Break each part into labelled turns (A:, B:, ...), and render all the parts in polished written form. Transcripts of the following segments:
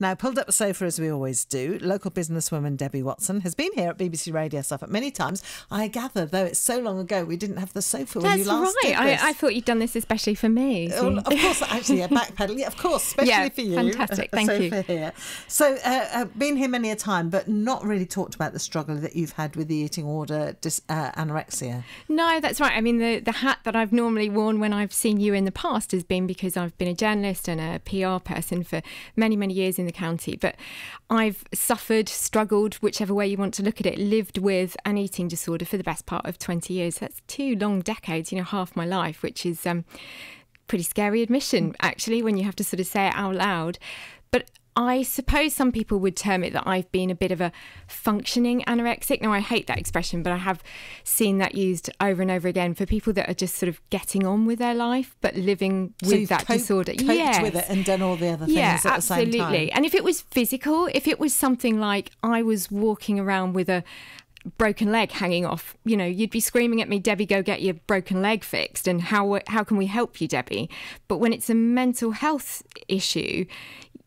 A: Now, pulled up a sofa as we always do, local businesswoman Debbie Watson has been here at BBC Radio Suffolk many times. I gather, though it's so long ago, we didn't have the sofa when you last did this.
B: I thought you'd done this especially for me. So.
A: Well, of course, actually, backpedaling. Yeah, of course, especially for you.
B: Fantastic, thank you.
A: Here. So, been here many a time, but not really talked about the struggle that you've had with the eating order, anorexia.
B: No, that's right. I mean, the hat that I've normally worn when I've seen you in the past has been because I've been a journalist and a PR person for many, many years in the county. But I've suffered, struggled, whichever way you want to look at it, lived with an eating disorder for the best part of 20 years. That's 2 long decades, half my life, which is pretty scary admission, actually, when you have to sort of say it out loud. But I suppose some people would term it that I've been a bit of a functioning anorexic. Now, I hate that expression, but I have seen that used over and over again for people that are just sort of getting on with their life, but living with that disorder.
A: Coped with it and done all the other things at the same time.
B: Absolutely. And if it was physical, if it was something like I was walking around with a broken leg hanging off, you'd be screaming at me, Debbie, go get your broken leg fixed, and how can we help you, Debbie? But when it's a mental health issue,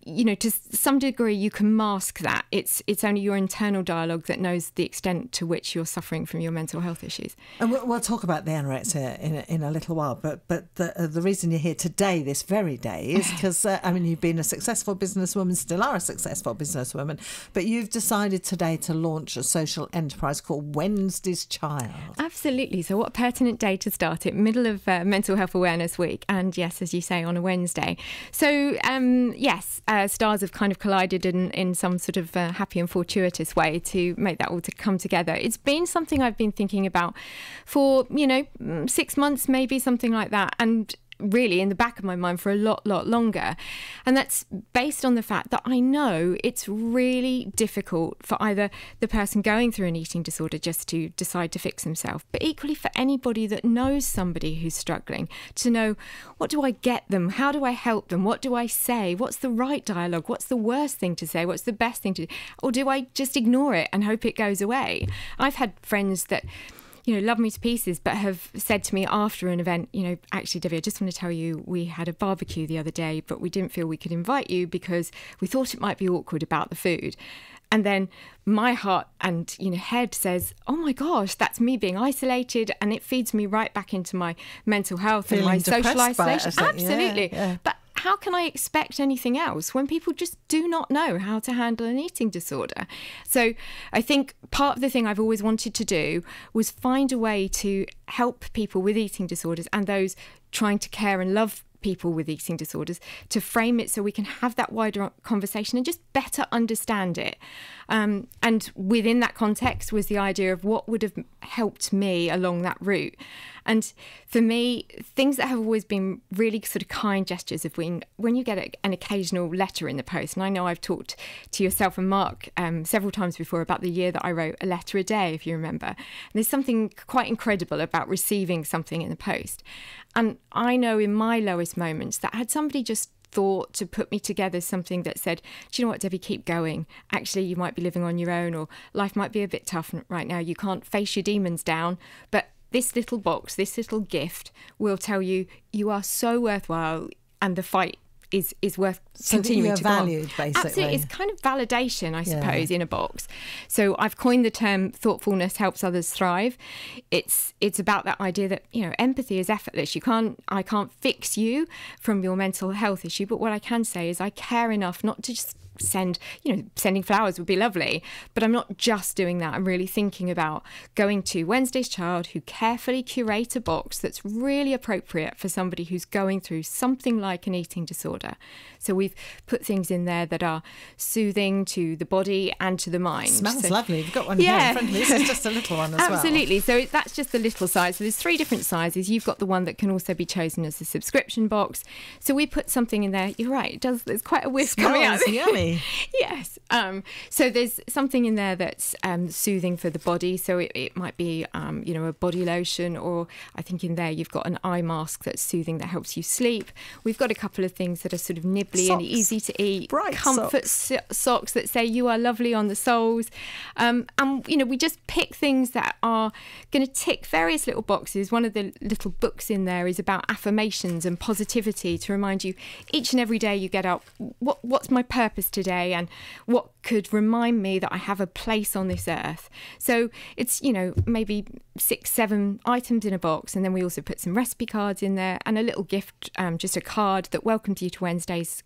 B: to some degree you can mask that. It's only your internal dialogue that knows the extent to which you're suffering from your mental health issues.
A: And we'll talk about the anorexia in a little while, but the reason you're here today, this very day, is because, you've been a successful businesswoman, still are a successful businesswoman, but you've decided today to launch a social enterprise called Wednesday's Child. Absolutely.
B: So what a pertinent day to start it, middle of Mental Health Awareness Week, and yes, as you say, on a Wednesday. So, stars have kind of collided in some sort of happy and fortuitous way to make that all to come together. It's been something I've been thinking about for, 6 months, maybe something like that. And really in the back of my mind for a lot longer. And that's based on the fact that I know it's really difficult for either the person going through an eating disorder just to decide to fix themselves, but equally for anybody that knows somebody who's struggling to know, what do I get them? How do I help them? What do I say? What's the right dialogue? What's the worst thing to say? What's the best thing to do? Or do I just ignore it and hope it goes away? I've had friends that love me to pieces, but have said to me after an event, actually, Debbie, I just want to tell you, we had a barbecue the other day, but we didn't feel we could invite you because we thought it might be awkward about the food. And then my heart and head says, oh my gosh, that's me being isolated, and it feeds me right back into my mental health and my social isolation. Absolutely. Yeah. But how can I expect anything else when people just do not know how to handle an eating disorder? So I think part of the thing I've always wanted to do was find a way to help people with eating disorders and those trying to care and love people with eating disorders, to frame it so we can have that wider conversation and just better understand it. And within that context was the idea of what would have helped me along that route. And for me, things that have always been really sort of kind gestures have been when you get an occasional letter in the post. And I know I've talked to yourself and Mark several times before about the year that I wrote a letter a day, if you remember. And there's something quite incredible about receiving something in the post. And I know in my lowest moments that had somebody just thought to put me together something that said, do you know what, Debbie, keep going. Actually, you might be living on your own, or life might be a bit tough right now. You can't face your demons down, but this little box, this little gift will tell you you are so worthwhile and the fight is worth continuing to go on. So valued, basically. Absolutely. It's kind of validation, I suppose, in a box. So I've coined the term thoughtfulness helps others thrive. It's about that idea that, empathy is effortless. I can't fix you from your mental health issue, but what I can say is I care enough not to just sending flowers would be lovely, but I'm not just doing that. I'm really thinking about going to Wednesday's Child, who carefully curate a box that's really appropriate for somebody who's going through something like an eating disorder. So we've put things in there that are soothing to the body and to the mind.
A: Smells lovely. You've got one here in front of me. This is just a little one as well.
B: Absolutely. So that's just the little size. So there's 3 different sizes. You've got the one that can also be chosen as a subscription box. So we put something in there. You're right. There's quite a whiff coming out.
A: Yummy.
B: Yes. So there's something in there that's soothing for the body. So it might be, a body lotion, or I think in there you've got an eye mask that's soothing that helps you sleep. We've got a couple of things that are sort of nibbly and easy to eat.
A: Bright
B: comfort socks that say you are lovely on the soles. And, we just pick things that are going to tick various little boxes. One of the little books in there is about affirmations and positivity to remind you each and every day you get up, what's my purpose today? today and what could remind me that I have a place on this earth. So it's, maybe 6-7 items in a box, and then we also put some recipe cards in there and a little gift, just a card that welcomes you to Wednesday's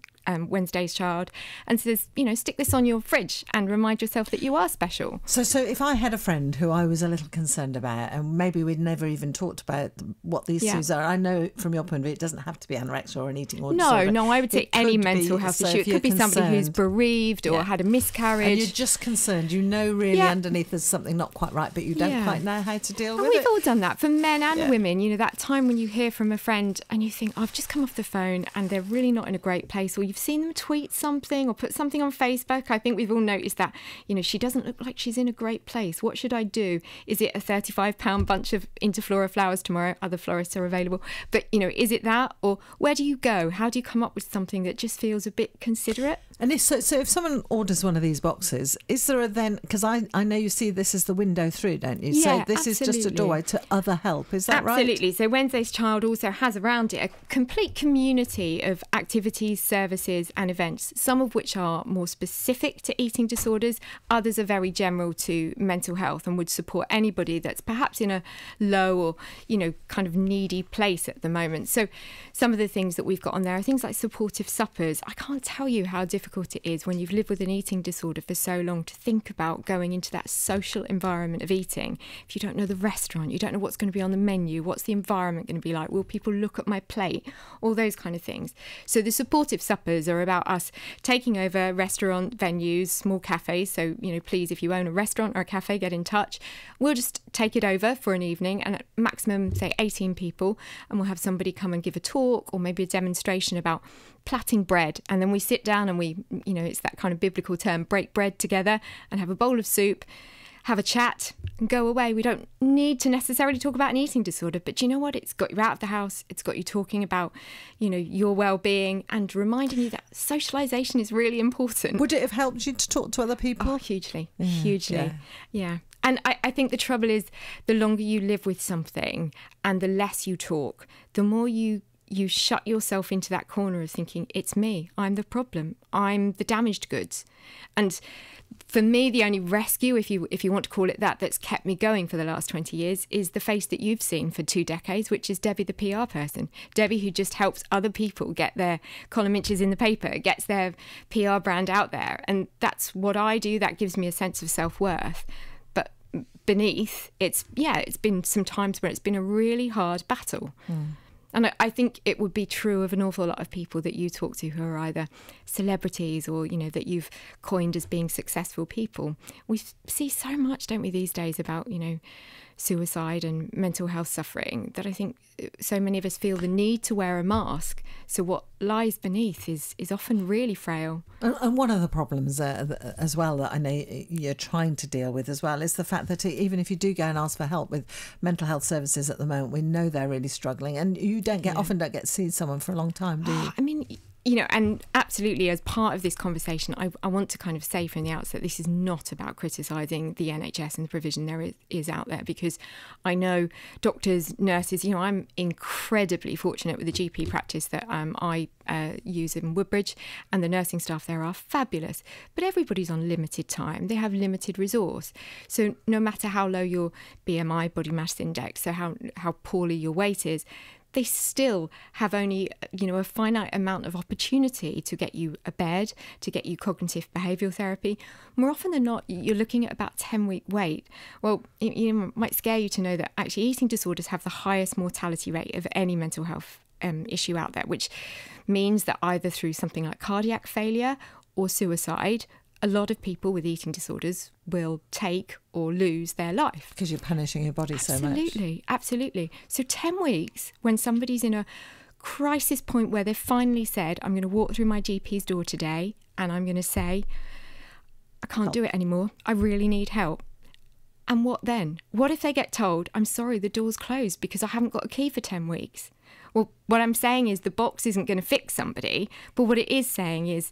B: Child, and says, stick this on your fridge and remind yourself that you are special.
A: So if I had a friend who I was a little concerned about, and maybe we'd never even talked about what these things are. I know from your point of view, it doesn't have to be anorexia or an eating disorder.
B: No, I would say any mental health issue. It could be somebody who's bereaved or had a miscarriage.
A: And you're just concerned. Really underneath there's something not quite right, but you don't quite know how to deal with it.
B: We've all done that, for men and women. That time when you hear from a friend and you think, I've just come off the phone and they're really not in a great place, or you've seen them tweet something or put something on Facebook. I think we've all noticed that, she doesn't look like she's in a great place. What should I do? Is it a £35 bunch of Interflora flowers tomorrow? Other florists are available. But, is it that? Or where do you go? How do you come up with something that just feels a bit considerate?
A: And if someone orders one of these boxes, is there because I know you see this as the window through, don't you?
B: Yeah,
A: so this is just a doorway to other help, is that right?
B: Absolutely. So Wednesday's Child also has around it a complete community of activities, services and events, some of which are more specific to eating disorders, others are very general to mental health and would support anybody that's perhaps in a low or, kind of needy place at the moment. So some of the things that we've got on there are things like supportive suppers. I can't tell you how difficult it is when you've lived with an eating disorder for so long to think about going into that social environment of eating. If you don't know the restaurant, you don't know what's going to be on the menu, what's the environment going to be like, will people look at my plate, all those kind of things. So the supportive suppers are about us taking over restaurant venues, small cafes. So, please, if you own a restaurant or a cafe, get in touch. We'll just take it over for an evening, and at maximum, say 18 people, and we'll have somebody come and give a talk or maybe a demonstration about plaiting bread, and then we sit down and we, it's that kind of biblical term, break bread together and have a bowl of soup, have a chat and go away. We don't need to necessarily talk about an eating disorder, but do you know what? It's got you out of the house. It's got you talking about, your well-being and reminding you that socialisation is really important.
A: Would it have helped you to talk to other people?
B: Oh, hugely. Yeah. And I think the trouble is the longer you live with something and the less you talk, the more you shut yourself into that corner of thinking, it's me, I'm the problem, I'm the damaged goods. And for me, the only rescue, if you want to call it that, that's kept me going for the last 20 years is the face that you've seen for 2 decades, which is Debbie, the PR person. Debbie, who just helps other people get their column inches in the paper, gets their PR brand out there. And that's what I do. That gives me a sense of self-worth. But beneath, it's been some times where it's been a really hard battle. And I think it would be true of an awful lot of people that you talk to who are either celebrities or, that you've coined as being successful people. We see so much, don't we, these days about, suicide and mental health suffering that I think so many of us feel the need to wear a mask. So what lies beneath is often really frail.
A: And one of the problems as well that I know you're trying to deal with as well is the fact that even if you do go and ask for help with mental health services at the moment, we know they're really struggling, and you often don't get to see someone for a long time, do you?
B: I mean, and absolutely, as part of this conversation, I want to kind of say from the outset, this is not about criticising the NHS and the provision there is out there, because I know doctors, nurses, I'm incredibly fortunate with the GP practice that I use in Woodbridge, and the nursing staff there are fabulous. But everybody's on limited time. They have limited resource. So no matter how low your BMI, body mass index, so how poorly your weight is, they still have only, a finite amount of opportunity to get you a bed, to get you cognitive behavioural therapy. More often than not, you're looking at about 10-week wait. Well, it might scare you to know that actually eating disorders have the highest mortality rate of any mental health issue out there, which means that either through something like cardiac failure or suicide, a lot of people with eating disorders will take or lose their life.
A: Because you're punishing your body so much.
B: Absolutely. So 10 weeks, when somebody's in a crisis point where they've finally said, I'm going to walk through my GP's door today and I'm going to say, I can't do it anymore. I really need help. And what then? What if they get told, I'm sorry, the door's closed because I haven't got a key for 10 weeks? Well, what I'm saying is the box isn't going to fix somebody, but what it is saying is,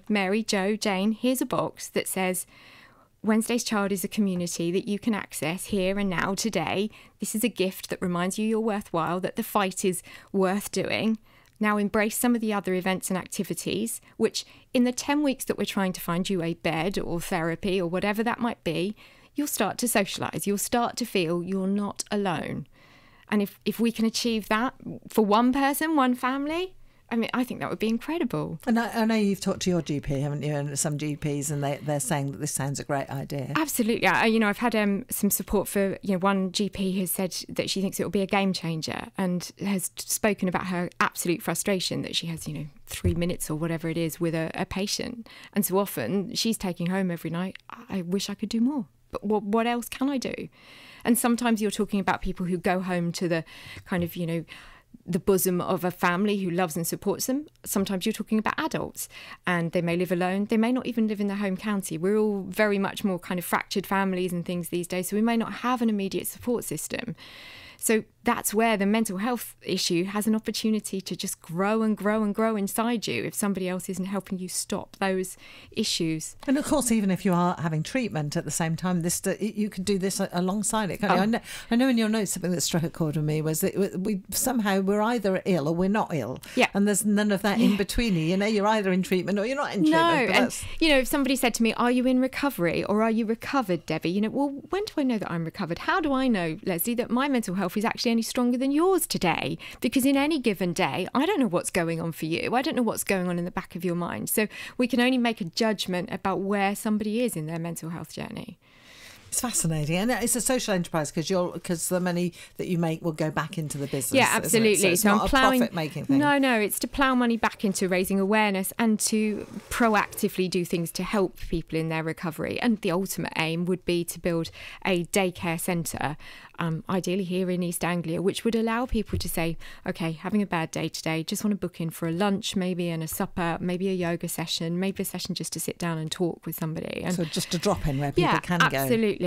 B: Mary, Joe, Jane, here's a box that says Wednesday's Child is a community that you can access here and now today. This is a gift that reminds you you're worthwhile, that the fight is worth doing. Now embrace some of the other events and activities, which in the 10 weeks that we're trying to find you a bed or therapy or whatever that might be, you'll start to socialise. You'll start to feel you're not alone. And if we can achieve that for one person, one family, I mean, I think that would be incredible.
A: And I know you've talked to your GP, haven't you, and some GPs, and they're saying that this sounds a great idea.
B: Absolutely. I've had some support for, one GP has said that she thinks it will be a game changer and has spoken about her absolute frustration that she has, 3 minutes or whatever it is with a patient. And so often she's taking home every night, I wish I could do more. But what else can I do? And sometimes you're talking about people who go home to the kind of, the bosom of a family who loves and supports them. Sometimes you're talking about adults and they may live alone. They may not even live in their home county. We're all very much more kind of fractured families and things these days, so we may not have an immediate support system. So that's where the mental health issue has an opportunity to just grow and grow and grow inside you if somebody else isn't helping you stop those issues.
A: And of course, even if you are having treatment at the same time, you could do this alongside it, can't you? I know in your notes something that struck a chord with me was that we're either ill or we're not ill.
B: Yeah.
A: And there's none of that in between you. You're either in treatment or you're not in treatment.
B: No, and if somebody said to me, are you in recovery or are you recovered, Debbie? Well, when do I know that I'm recovered? How do I know, Lesley, that my mental health is actually any stronger than yours today? Because in any given day, I don't know what's going on for you. I don't know what's going on in the back of your mind. So we can only make a judgment about where somebody is in their mental health journey.
A: It's fascinating, and it's a social enterprise because the money that you make will go back into the business.
B: Yeah, absolutely.
A: So it's not a profit-making thing.
B: No, it's to plough money back into raising awareness and to proactively do things to help people in their recovery. And the ultimate aim would be to build a daycare centre, ideally here in East Anglia, which would allow people to say, okay, having a bad day today, just want to book in for a lunch maybe and a supper, maybe a yoga session, maybe a session just to sit down and talk with somebody. And
A: so just a drop in where people can go.
B: Absolutely.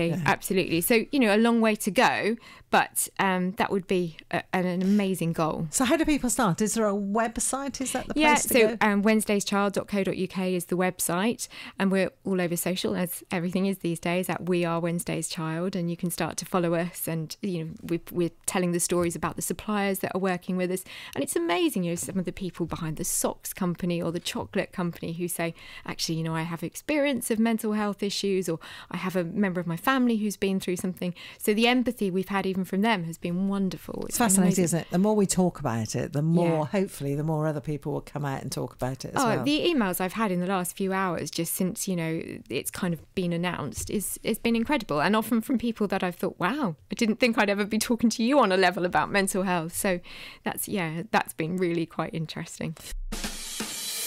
B: So, So, a long way to go, but that would be an amazing goal.
A: So how do people start? Is there a website? Is that the place to go?
B: Yeah, so wednesdayschild.co.uk is the website, and we're all over social, as everything is these days, at We Are Wednesday's Child, and you can start to follow us, and we're telling the stories about the suppliers that are working with us, and it's amazing, some of the people behind the socks company or the chocolate company who say, actually, I have experience of mental health issues, or I have a member of my family who's been through something. So the empathy we've had even from them has been wonderful.
A: It's fascinating, amazing. Isn't it? The more we talk about it, the more, hopefully, the more other people will come out and talk about it as well.
B: The emails I've had in the last few hours, just since, it's kind of been announced, it's been incredible. And often from people that I've thought, wow, I didn't think I'd ever be talking to you on a level about mental health. So that's been really quite interesting.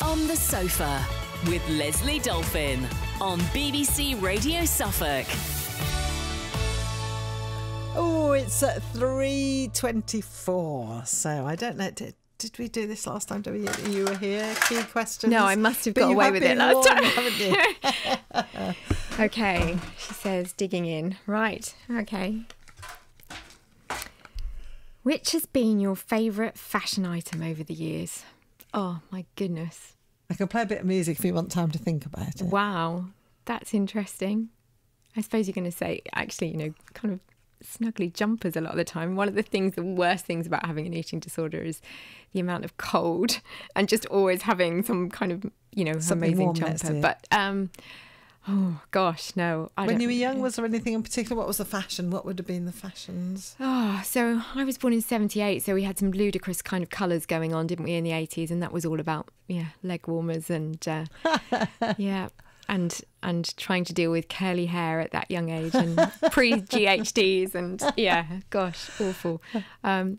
C: On the Sofa with Lesley Dolphin on BBC Radio Suffolk.
A: Oh, it's at 3:24. So I don't know. Did we do this last time? You were here. Key questions.
B: No, I must have got away with it last time,
A: haven't you?
B: Okay, she says, digging in. Right. Okay. Which has been your favourite fashion item over the years? Oh, my goodness.
A: I can play a bit of music if you want time to think about it.
B: Wow, that's interesting. I suppose you're going to say, actually, kind of snuggly jumpers a lot of the time. One of the worst things about having an eating disorder is the amount of cold and just always having some kind of, amazing jumper. But, oh, gosh, no.
A: When you were young, was there anything in particular? What was the fashion? What would have been the fashions?
B: Oh, so I was born in 1978, so we had some ludicrous kind of colours going on, didn't we, in the 1980s? And that was all about, leg warmers and, and trying to deal with curly hair at that young age and pre-GHDs and awful.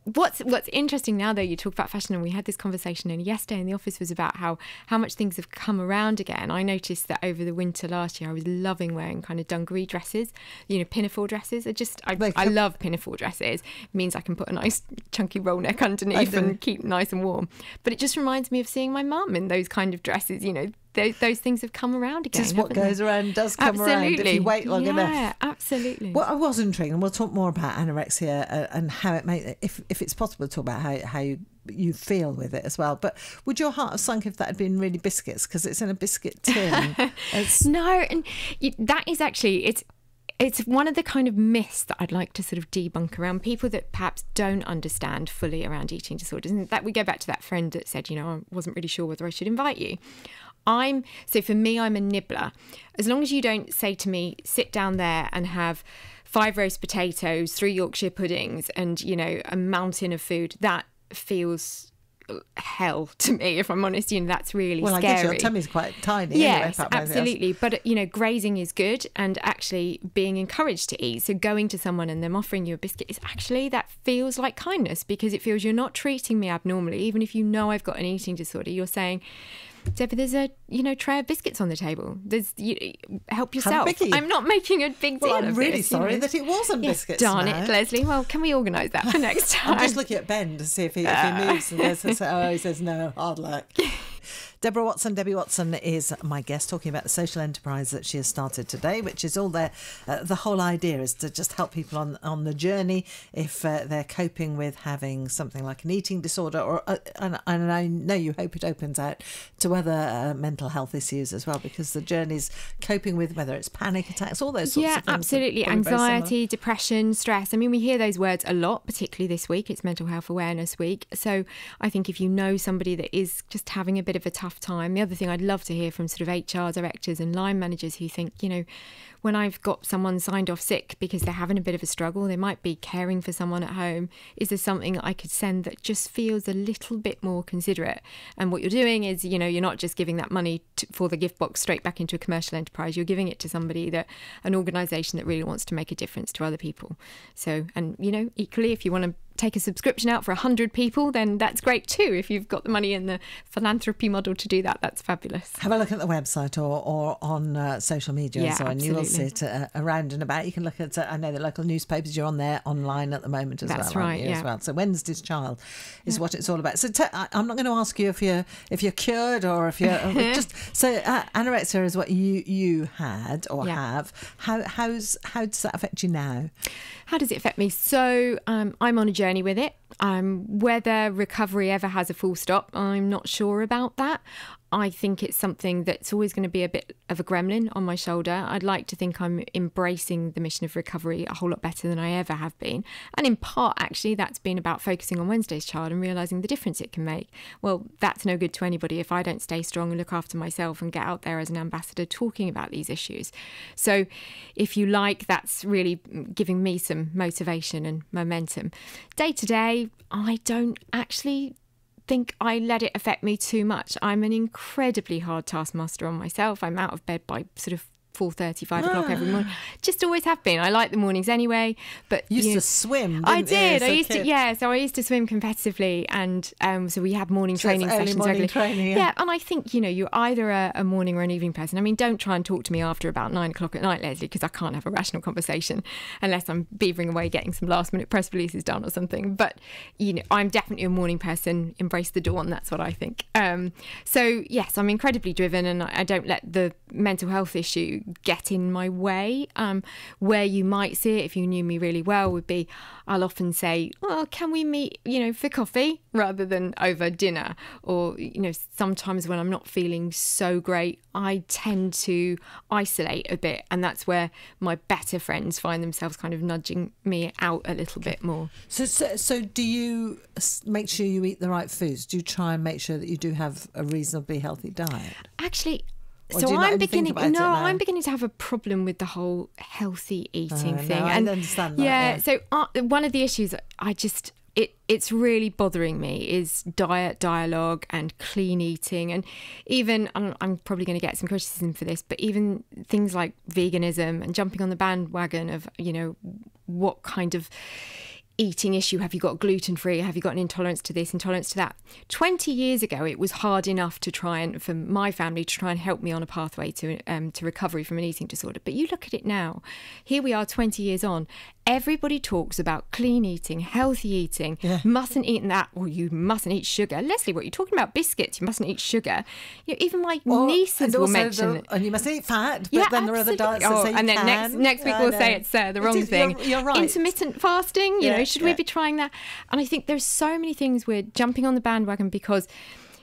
B: What's interesting now, though, you talk about fashion, and we had this conversation yesterday in the office, was about how much things have come around again. I noticed that over the winter last year I was loving wearing kind of dungaree dresses, pinafore dresses. I love pinafore dresses. It means I can put a nice chunky roll neck underneath and keep nice and warm. But it just reminds me of seeing my mum in those kind of dresses, Those things have come around again.
A: Just what goes around does come around if you wait long enough.
B: Yeah, absolutely.
A: Well, I was intrigued, and we'll talk more about anorexia and how it may, if it's possible to talk about how you feel with it as well. But would your heart have sunk if that had been really biscuits? Because it's in a biscuit tin.
B: No, and that is actually, it's one of the kind of myths that I'd like to sort of debunk around people that perhaps don't understand fully around eating disorders. And that we go back to that friend that said, I wasn't really sure whether I should invite you. So for me, I'm a nibbler. As long as you don't say to me, sit down there and have 5 roast potatoes, 3 Yorkshire puddings and, a mountain of food, that feels hell to me, if I'm honest. That's really scary.
A: I guess your tummy's quite tiny.
B: Yes, anyway, absolutely. But grazing is good, and actually being encouraged to eat. So going to someone and them offering you a biscuit is actually, that feels like kindness, because it feels you're not treating me abnormally. Even if I've got an eating disorder, you're saying, Deborah, there's a tray of biscuits on the table. Help yourself. I'm not making a big deal of this.
A: I'm really sorry that it wasn't biscuits.
B: Darn it, Lesley. Well, can we organise that for next time?
A: I'm just looking at Ben to see if he moves. And he says no. Hard luck. Deborah Watson, Debbie Watson, is my guest, talking about the social enterprise that she has started today, which is all there. The whole idea is to just help people on the journey if they're coping with having something like an eating disorder, or and I know you hope it opens out to other mental health issues as well, because the journey's coping with whether it's panic attacks, all those sorts of things.
B: Yeah, absolutely. Anxiety, depression, stress. I mean, we hear those words a lot, particularly this week. It's Mental Health Awareness Week. So I think if you know somebody that is just having a bit of a tough time. The other thing I'd love to hear from sort of HR directors and line managers who think, when I've got someone signed off sick because they're having a bit of a struggle, they might be caring for someone at home, is there something I could send that just feels a little bit more considerate? And what you're doing is, you're not just giving that money for the gift box straight back into a commercial enterprise, you're giving it to somebody, an organisation that really wants to make a difference to other people. So, and equally, if you want to take a subscription out for 100 people, then that's great too. If you've got the money in the philanthropy model to do that, that's fabulous.
A: Have a look at the website or on social media and so on. You will see it around and about. You can look at, I know the local newspapers, you're on there online at the moment as
B: that's
A: well.
B: Right,
A: as well. So Wednesday's Child is what it's all about. So I'm not going to ask you if you're cured or if you're just, so anorexia is what you had or have. How does that affect you now?
B: How does it affect me? So I'm on a journey with it. Whether recovery ever has a full stop, I'm not sure about that. I think it's something that's always going to be a bit of a gremlin on my shoulder. I'd like to think I'm embracing the mission of recovery a whole lot better than I ever have been. And in part, actually, that's been about focusing on Wednesday's Child and realising the difference it can make. Well, that's no good to anybody if I don't stay strong and look after myself and get out there as an ambassador talking about these issues. So if you like, that's really giving me some motivation and momentum. Day to day, I don't actually think I let it affect me too much. I'm an incredibly hard taskmaster on myself. I'm out of bed by sort of 4:30, 5 o'clock every morning. Just always have been. I like the mornings anyway. But
A: you used to swim,
B: I did. So I used to swim competitively, and so we had morning training sessions regularly. And I think you're either a morning or an evening person. I mean, don't try and talk to me after about 9 o'clock at night, Lesley, because I can't have a rational conversation unless I'm beavering away getting some last minute press releases done or something. But I'm definitely a morning person. Embrace the dawn. That's what I think. So yes, I'm incredibly driven, and I don't let the mental health issue get in my way. Where you might see it, if you knew me really well, would be I'll often say, well, can we meet for coffee rather than over dinner? Or sometimes when I'm not feeling so great, I tend to isolate a bit, and that's where my better friends find themselves kind of nudging me out a little bit more.
A: So do you make sure you eat the right foods? Do you try and make sure that you do have a reasonably healthy diet?
B: Actually,
A: so I'm beginning
B: to have a problem with the whole healthy eating thing.
A: No, I understand that.
B: So one of the issues it's really bothering me is diet dialogue and clean eating, and even I'm probably going to get some criticism for this, but even things like veganism and jumping on the bandwagon of what kind of eating issue have you got? Gluten-free? Have you got an intolerance to this, intolerance to that? 20 years ago, it was hard enough to try and, for my family, to try and help me on a pathway to recovery from an eating disorder. But you look at it now, here we are 20 years on, everybody talks about clean eating, healthy eating, mustn't eat that, or you mustn't eat sugar. Lesley, what are you talking about? Biscuits, you mustn't eat sugar. Even my nieces will mention
A: and you must eat fat, but then there are other diets that say you
B: and then
A: can.
B: next week we'll say it's the wrong thing.
A: You're right.
B: Intermittent fasting, should we be trying that? And I think there's so many things we're jumping on the bandwagon because,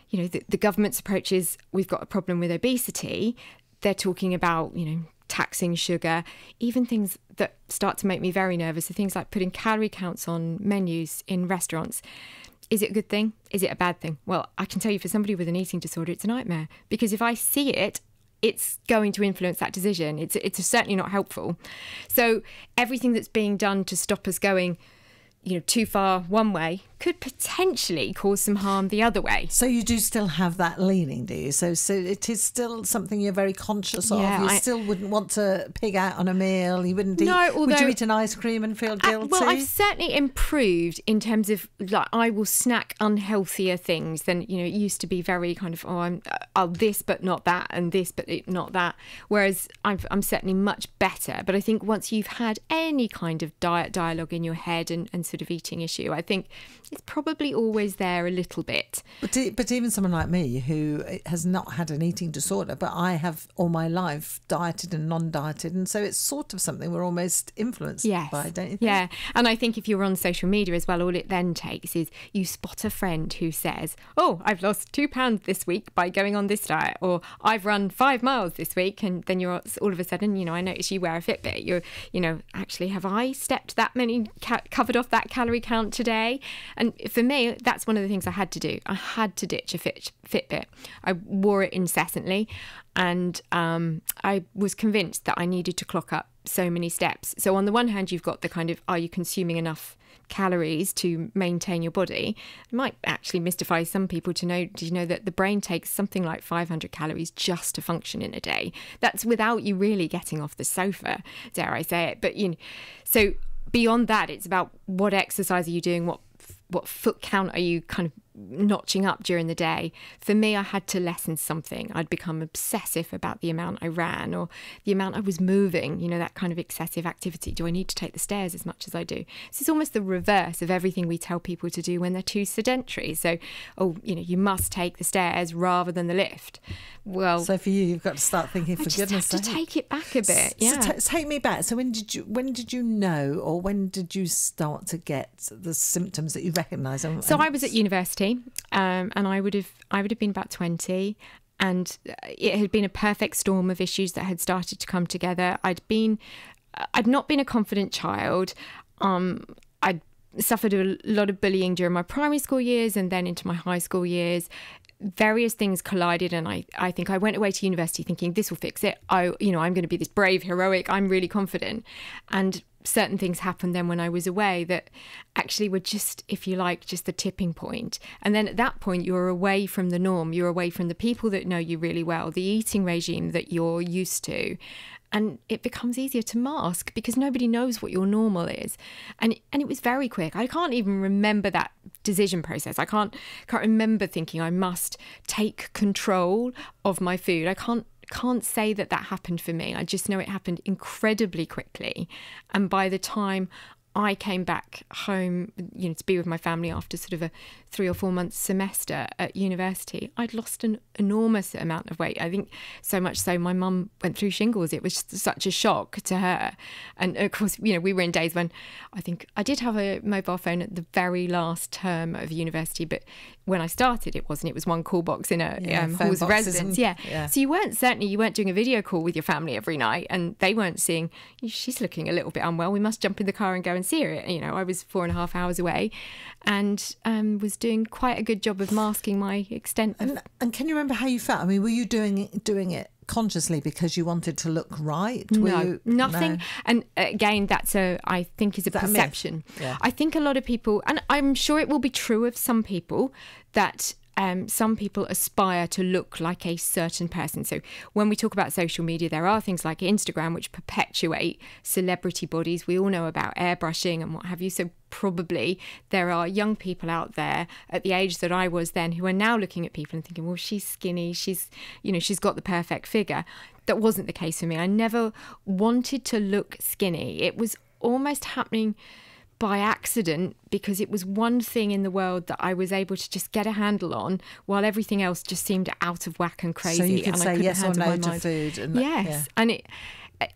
B: the government's approach is we've got a problem with obesity. They're talking about, taxing sugar, even things that start to make me very nervous. So things like putting calorie counts on menus in restaurants. Is it a good thing? Is it a bad thing? Well, I can tell you, for somebody with an eating disorder, it's a nightmare, because if I see it, it's going to influence that decision. It's certainly not helpful. So everything that's being done to stop us going, too far one way could potentially cause some harm the other way.
A: So you do still have that leaning, do you? So it is still something you're very conscious of. You still wouldn't want to pig out on a meal. You wouldn't eat. No, would you eat an ice cream and feel guilty?
B: Well, I've certainly improved in terms of, like, I will snack unhealthier things than, it used to be very kind of, I'll this but not that, and this but not that. Whereas I'm certainly much better. But I think once you've had any kind of diet dialogue in your head and sort of eating issue, I think it's probably always there a little bit.
A: But even someone like me who has not had an eating disorder, but I have all my life dieted and non-dieted, and so it's sort of something we're almost influenced by, don't you think?
B: Yeah, and I think if you're on social media as well, all it then takes is you spot a friend who says, oh, I've lost 2 pounds this week by going on this diet, or I've run 5 miles this week, and then you're all of a sudden, I notice you wear a Fitbit. You're, actually, have I stepped that many, covered off that calorie count today? And for me, that's one of the things I had to do. I had to ditch a Fitbit. I wore it incessantly, and I was convinced that I needed to clock up so many steps. So on the one hand, you've got the kind of, are you consuming enough calories to maintain your body? It might actually mystify some people to know, did you know that the brain takes something like 500 calories just to function in a day? That's without you really getting off the sofa, dare I say it. But, so beyond that, it's about what exercise are you doing, what foot count are you kind of notching up during the day. For me, I had to lessen something. I'd become obsessive about the amount I ran or the amount I was moving, that kind of excessive activity. Do I need to take the stairs as much as I do? This is almost the reverse of everything we tell people to do when they're too sedentary. So, you must take the stairs rather than the lift. Well,
A: so for you, you've got to start thinking, for goodness sake.
B: I just have to take it back a bit. Yeah.
A: So take me back. So when did you know, or when did you start to get the symptoms that you recognise?
B: So I was at university. And I would have been about 20, and it had been a perfect storm of issues that had started to come together. I'd not been a confident child. I'd suffered a lot of bullying during my primary school years and then into my high school years. Various things collided, and I think I went away to university thinking this will fix it. I'm going to be this brave, heroic, I'm really confident. And certain things happened then when I was away that actually were just, if you like, just the tipping point. And then at that point, you're away from the norm. You're away from the people that know you really well, the eating regime that you're used to. And it becomes easier to mask because nobody knows what your normal is. And it was very quick. I can't even remember that decision process. I can't remember thinking I must take control of my food. I can't say that happened for me. I just know it happened incredibly quickly. And by the time I came back home, to be with my family after sort of a 3 or 4 month semester at university, I'd lost an enormous amount of weight. I think so much so my mum went through shingles. It was such a shock to her. And of course, we were in days when I think I did have a mobile phone at the very last term of university, but when I started, it wasn't. It was one call box in a halls of residence. Yeah. So you weren't doing a video call with your family every night, and they weren't seeing, she's looking a little bit unwell, we must jump in the car and go and see her. I was 4.5 hours away, and was doing quite a good job of masking my extent.
A: And can you remember how you felt? I mean, were you doing it consciously because you wanted to look right?
B: Nothing. No. And again, I think is a perception.
A: Yeah.
B: I think a lot of people, and I'm sure it will be true of some people, that some people aspire to look like a certain person. So when we talk about social media, there are things like Instagram which perpetuate celebrity bodies. We all know about airbrushing and what have you. So probably there are young people out there at the age that I was then who are now looking at people and thinking, well, she's skinny, she's got the perfect figure. That wasn't the case for me. I never wanted to look skinny. It was almost happening by accident, because it was one thing in the world that I was able to just get a handle on while everything else just seemed out of whack and crazy.
A: So you could
B: and
A: say yes or no to
B: mind.
A: food. And
B: yes. And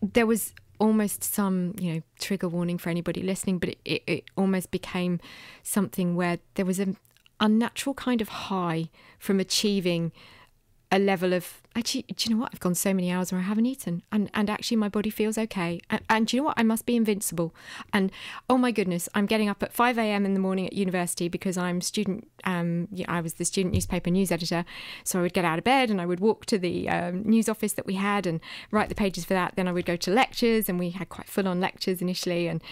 B: there was almost some, trigger warning for anybody listening, but it almost became something where there was an unnatural kind of high from achieving a level of actually, do you know what? I've gone so many hours where I haven't eaten, and actually my body feels okay. And do you know what? I must be invincible. And oh my goodness, I'm getting up at 5 a.m. in the morning at university because I'm student. I was the student newspaper news editor, so I would get out of bed and I would walk to the news office that we had and write the pages for that. Then I would go to lectures, and we had quite full-on lectures initially, and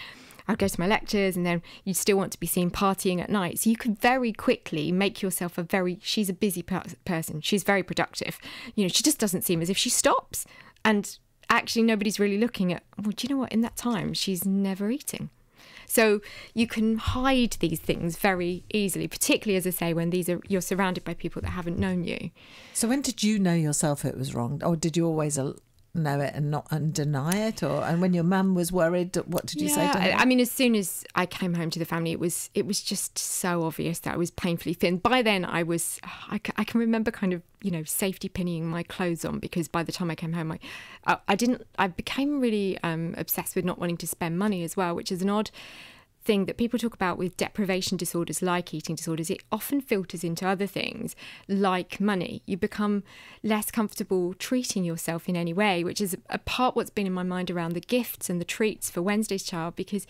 B: I'd go to my lectures, and then you'd still want to be seen partying at night. So you could very quickly make yourself she's a busy person. She's very productive. You know, she just doesn't seem as if she stops. And actually nobody's really looking at, well, do you know what? In that time, she's never eating. So you can hide these things very easily, particularly, as I say, when you're surrounded by people that haven't known you.
A: So when did you know yourself it was wrong? Or did you always know it and deny it? And when your mum was worried, what did you say to her?
B: I mean, as soon as I came home to the family, it was just so obvious that I was painfully thin. By then I can remember kind of, you know, safety pinning my clothes on, because by the time I came home, I became really obsessed with not wanting to spend money as well, which is an odd thing that people talk about with deprivation disorders like eating disorders. It often filters into other things like money. You become less comfortable treating yourself in any way, which is a part what's been in my mind around the gifts and the treats for Wednesday's Child, because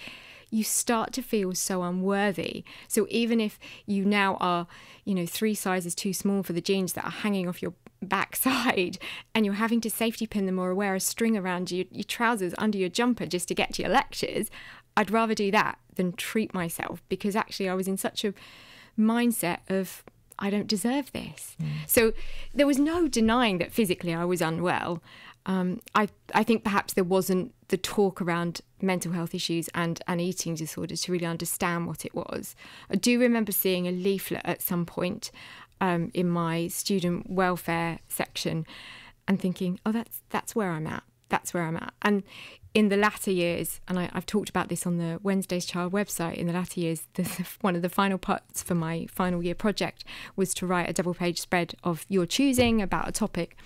B: you start to feel so unworthy. So even if you now are, you know, 3 sizes too small for the jeans that are hanging off your backside, and you're having to safety pin them or wear a string around your trousers under your jumper just to get to your lectures, I'd rather do that than treat myself, because actually I was in such a mindset of, I don't deserve this. So there was no denying that physically I was unwell. I think perhaps there wasn't the talk around mental health issues and eating disorders to really understand what it was. I do remember seeing a leaflet at some point in my student welfare section and thinking, oh, that's where I'm at. That's where I'm at. And in the latter years, and I've talked about this on the Wednesday's Child website, in the latter years, one of the final parts for my final year project was to write a double-page spread of your choosing about a topic.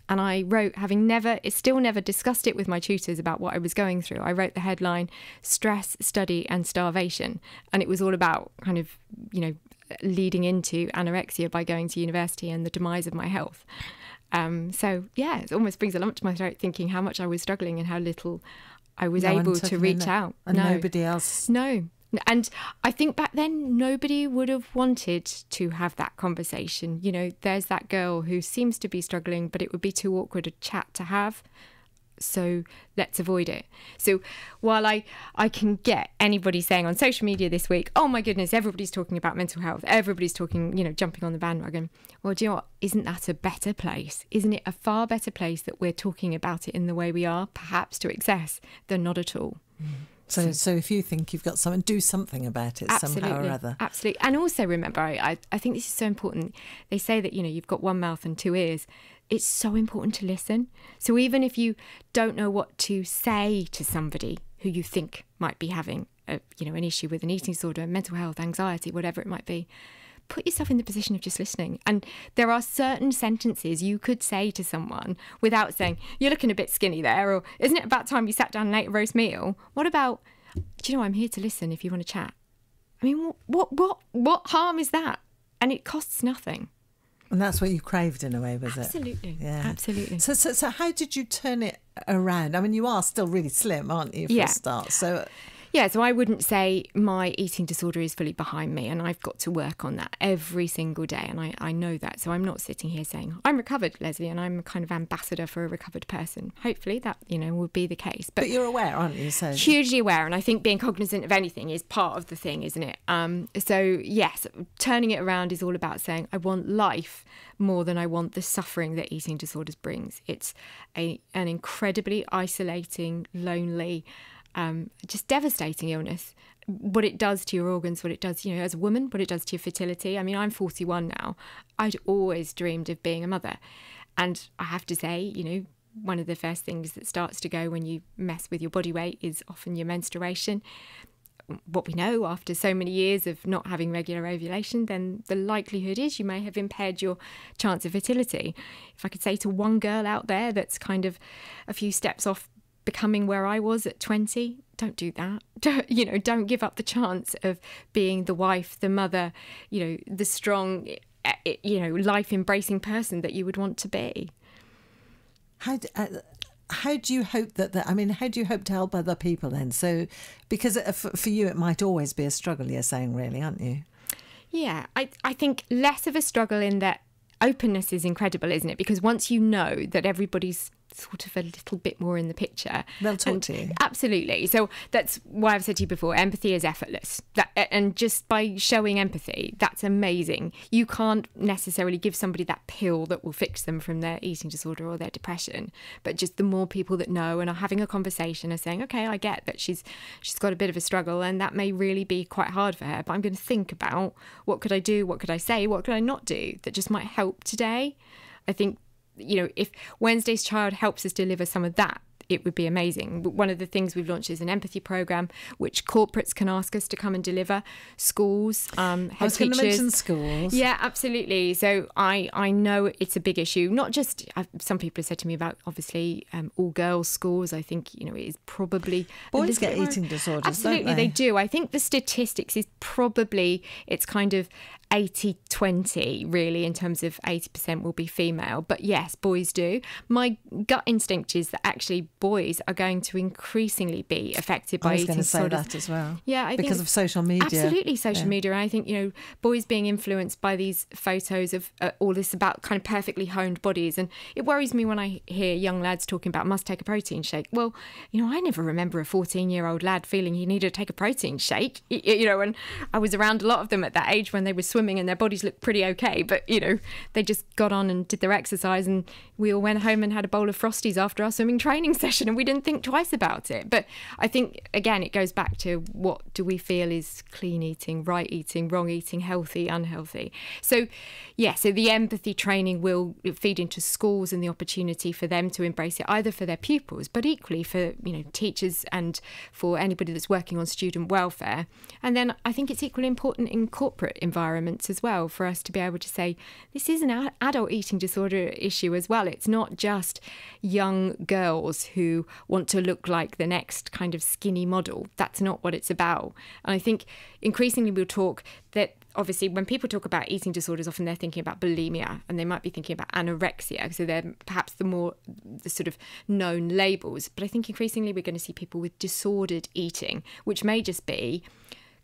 B: And I wrote, having still never discussed it with my tutors about what I was going through, I wrote the headline, Stress, Study and Starvation. And it was all about kind of, you know, leading into anorexia by going to university and the demise of my health. So, yeah, it almost brings a lump to my throat thinking how much I was struggling and how little I was able to reach out.
A: And nobody else.
B: No. And I think back then nobody would have wanted to have that conversation. You know, there's that girl who seems to be struggling, but it would be too awkward a chat to have. So let's avoid it. So while I can get anybody saying on social media this week, oh my goodness, everybody's talking about mental health, everybody's talking, you know, jumping on the bandwagon. Well, do you know what? Isn't that a better place? Isn't it a far better place that we're talking about it in the way we are, perhaps to excess, than not at all?
A: So if you think you've got something, do something about it somehow or other.
B: Absolutely. And also remember, I think this is so important. They say that, you know, you've got one mouth and 2 ears. It's so important to listen. So even if you don't know what to say to somebody who you think might be having an issue with an eating disorder, mental health, anxiety, whatever it might be, put yourself in the position of just listening. And there are certain sentences you could say to someone without saying, you're looking a bit skinny there, or isn't it about time you sat down and ate a roast meal? What about, do you know, I'm here to listen if you want to chat. I mean, what harm is that? And it costs nothing.
A: And that's what you craved in a way, was it?
B: Absolutely.
A: Yeah.
B: Absolutely.
A: So how did you turn it around? I mean, you are still really slim, aren't you, for a start? So
B: I wouldn't say my eating disorder is fully behind me, and I've got to work on that every single day, and I know that. So I'm not sitting here saying, I'm recovered, Lesley, and I'm a kind of ambassador for a recovered person. Hopefully that, you know, would be the case. But
A: you're aware, aren't you? So
B: hugely aware, and I think being cognizant of anything is part of the thing, isn't it? So yes, turning it around is all about saying, I want life more than I want the suffering that eating disorders brings. It's an incredibly isolating, lonely, just devastating illness. What it does to your organs, what it does, you know, as a woman, what it does to your fertility. I mean, I'm 41 now. I'd always dreamed of being a mother. And I have to say, you know, one of the first things that starts to go when you mess with your body weight is often your menstruation. What we know after so many years of not having regular ovulation, then the likelihood is you may have impaired your chance of fertility. If I could say to one girl out there that's kind of a few steps off becoming where I was at 20, don't do that. Don't give up the chance of being the wife, the mother, you know, the strong, you know, life-embracing person that you would want to be.
A: How do you hope how do you hope to help other people then? So, because for you it might always be a struggle, you're saying, really, aren't you?
B: Yeah, I think less of a struggle in that openness is incredible, isn't it? Because once you know that everybody's sort of a little bit more in the picture,
A: they'll talk to you.
B: Absolutely. So that's why I've said to you before, empathy is effortless. And just by showing empathy, that's amazing. You can't necessarily give somebody that pill that will fix them from their eating disorder or their depression, but just the more people that know and are having a conversation are saying, okay, I get that she's got a bit of a struggle and that may really be quite hard for her, but I'm going to think about what could I do, what could I say, what could I not do that just might help today. I think, if Wednesday's Child helps us deliver some of that, it would be amazing. One of the things we've launched is an empathy program, which corporates can ask us to come and deliver. Schools, head teachers.
A: I was going to mention schools.
B: Yeah, absolutely. So I know it's a big issue. Not just, some people have said to me about, obviously, all girls schools. I think, it is probably...
A: Boys get eating disorders,
B: absolutely,
A: don't they?
B: They do. I think the statistics is probably, it's kind of 80-20 really, in terms of 80% will be female, but yes, boys do. My gut instinct is that actually boys are going to increasingly be affected by eating disorders.
A: I was going to say that as well.
B: Yeah, I
A: because
B: think,
A: of social media.
B: Absolutely, social media. And I think, boys being influenced by these photos of all this about kind of perfectly honed bodies. And it worries me when I hear young lads talking about must take a protein shake. Well, I never remember a 14-year-old lad feeling he needed to take a protein shake, and I was around a lot of them at that age when they were swimming and their bodies looked pretty okay, but they just got on and did their exercise, and we all went home and had a bowl of Frosties after our swimming training session, and we didn't think twice about it. But I think, again, it goes back to what do we feel is clean eating, right eating, wrong eating, healthy, unhealthy. So so the empathy training will feed into schools and the opportunity for them to embrace it, either for their pupils, but equally for teachers and for anybody that's working on student welfare. And then I think it's equally important in corporate environments as well, for us to be able to say this is an adult eating disorder issue as well. It's not just young girls who want to look like the next kind of skinny model. That's not what it's about. And I think increasingly we'll talk that obviously when people talk about eating disorders, often they're thinking about bulimia and they might be thinking about anorexia. So they're perhaps the sort of known labels. But I think increasingly we're going to see people with disordered eating, which may just be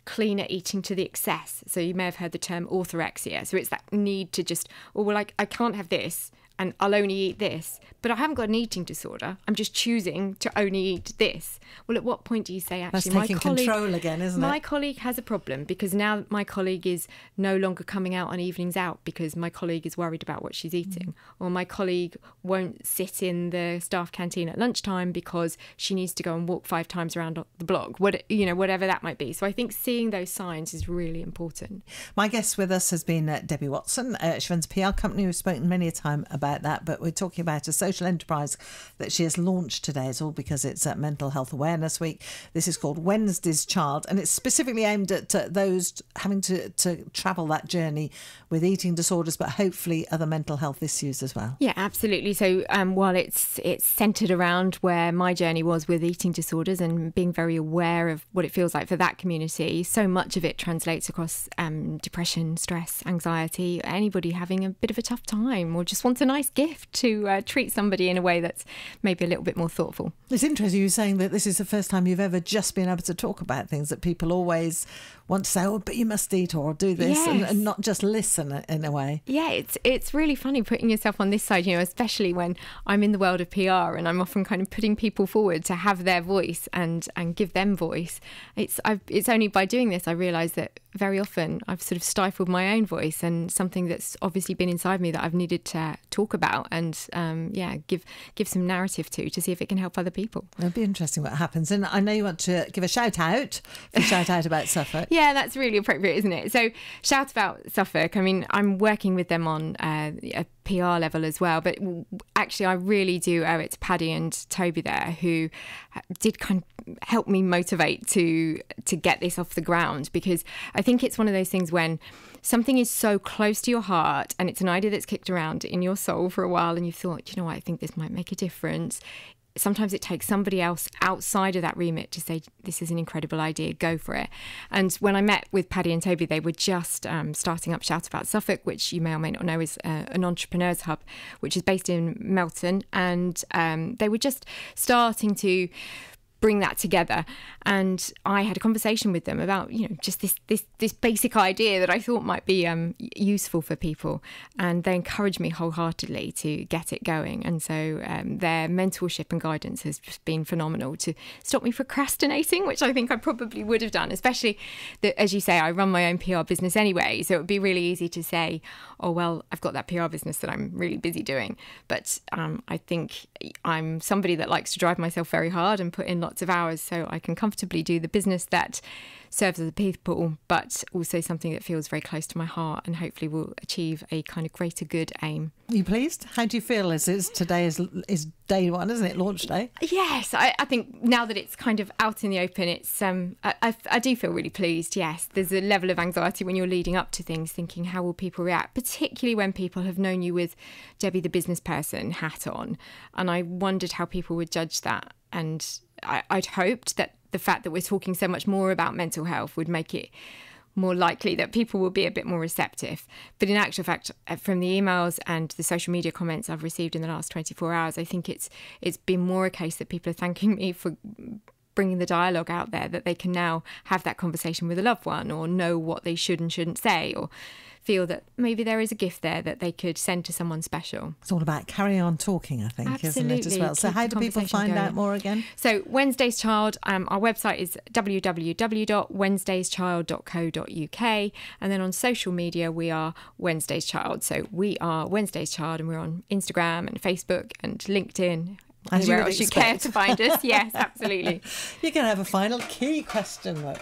B: cleaner eating to the excess. So you may have heard the term orthorexia. So it's that need to just, I can't have this and I'll only eat this, but I haven't got an eating disorder. I'm just choosing to only eat this. Well, at what point do you say, actually,
A: that's taking control again, isn't it?
B: My colleague has a problem because now my colleague is no longer coming out on evenings out because my colleague is worried about what she's eating. Or my colleague won't sit in the staff canteen at lunchtime because she needs to go and walk 5 times around the block, whatever that might be. So I think seeing those signs is really important.
A: My guest with us has been Debbie Watson. She runs a PR company. We've spoken many a time about that, but we're talking about a social enterprise that she has launched today. It's all because it's Mental Health Awareness Week. This is called Wednesday's Child, and it's specifically aimed at those having to travel that journey with eating disorders, but hopefully other mental health issues as well.
B: Yeah, absolutely. So while it's centred around where my journey was with eating disorders and being very aware of what it feels like for that community, so much of it translates across depression, stress, anxiety, anybody having a bit of a tough time or just wants a nice gift to treat somebody in a way that's maybe a little bit more thoughtful.
A: It's interesting you saying that this is the first time you've ever just been able to talk about things that people always want to say, but you must eat or do this,
B: yes.
A: and not just listen in a way.
B: Yeah, it's really funny putting yourself on this side, especially when I'm in the world of PR and I'm often kind of putting people forward to have their voice and give them voice. It's only by doing this I realise that very often I've sort of stifled my own voice and something that's obviously been inside me that I've needed to talk about and give some narrative to see if it can help other people.
A: It'll be interesting what happens. And I know you want to give a shout out about Suffolk.
B: Yeah, that's really appropriate, isn't it? So shout about Suffolk. I mean, I'm working with them on a PR level as well, but actually I really do owe it to Paddy and Toby there, who did kind of help me motivate to get this off the ground, because I think it's one of those things when something is so close to your heart and it's an idea that's kicked around in your soul for a while and you've thought, I think this might make a difference. sometimes it takes somebody else outside of that remit to say, this is an incredible idea, go for it. And when I met with Paddy and Toby, they were just starting up Shout About Suffolk, which you may or may not know is an entrepreneurs hub, which is based in Melton. And they were just starting to bring that together, and I had a conversation with them about, you know, just this basic idea that I thought might be useful for people, and they encouraged me wholeheartedly to get it going. And so their mentorship and guidance has just been phenomenal to stop me procrastinating, which I think I probably would have done, especially that, as you say, I run my own PR business anyway, so it would be really easy to say, oh well, I've got that PR business that I'm really busy doing. But I think I'm somebody that likes to drive myself very hard and put in lots of hours, so I can comfortably do the business that serves other people, but also something that feels very close to my heart and hopefully will achieve a kind of greater good aim.
A: Are you pleased? How do you feel? Today is day one, isn't it? Launch day.
B: Yes, I think now that it's kind of out in the open, it's I do feel really pleased. Yes, there's a level of anxiety when you're leading up to things, thinking how will people react, particularly when people have known you with Debbie the business person hat on, and I wondered how people would judge that. And I'd hoped that the fact that we're talking so much more about mental health would make it more likely that people will be a bit more receptive. But in actual fact, from the emails and the social media comments I've received in the last 24 hours, I think it's been more a case that people are thanking me for bringing the dialogue out there, that they can now have that conversation with a loved one, or know what they should and shouldn't say, or feel that maybe there is a gift there that they could send to someone special.
A: It's all about carrying on talking, I think,
B: Absolutely.
A: Isn't it, as well? So how do people find out more again?
B: So Wednesday's Child, our website is www.wednesdayschild.co.uk, and then on social media we are Wednesday's Child. So we are Wednesday's Child, and we're on Instagram and Facebook and LinkedIn. Anywhere else you care to find us. Yes, absolutely.
A: You're going to have a final key question, though.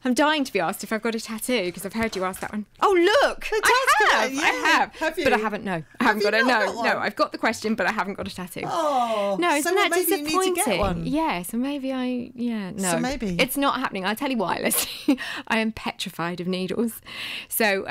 B: I'm dying to be asked if I've got a tattoo, because I've heard you ask that one. Oh, look! I have.
A: Have you?
B: But I haven't, no. I haven't got a, no. I've got the question, but I haven't got a tattoo.
A: Oh.
B: No, isn't that
A: maybe
B: disappointing?
A: You need to get one.
B: Yeah, so maybe no.
A: So maybe.
B: It's not happening. I'll tell you why, Lesley. I am petrified of needles. So,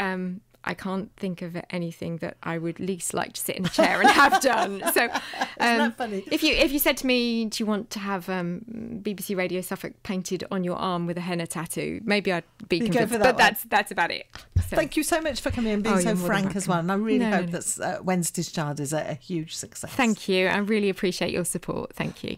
B: I can't think of anything that I would least like to sit in a chair and have done. So,
A: Isn't that funny?
B: If you said to me, do you want to have BBC Radio Suffolk painted on your arm with a henna tattoo, maybe I'd be convinced. But that's about it. So.
A: Thank you so much for coming and being so frank as well. And I really hope that Wednesday's Child is a huge success.
B: Thank you. I really appreciate your support. Thank you.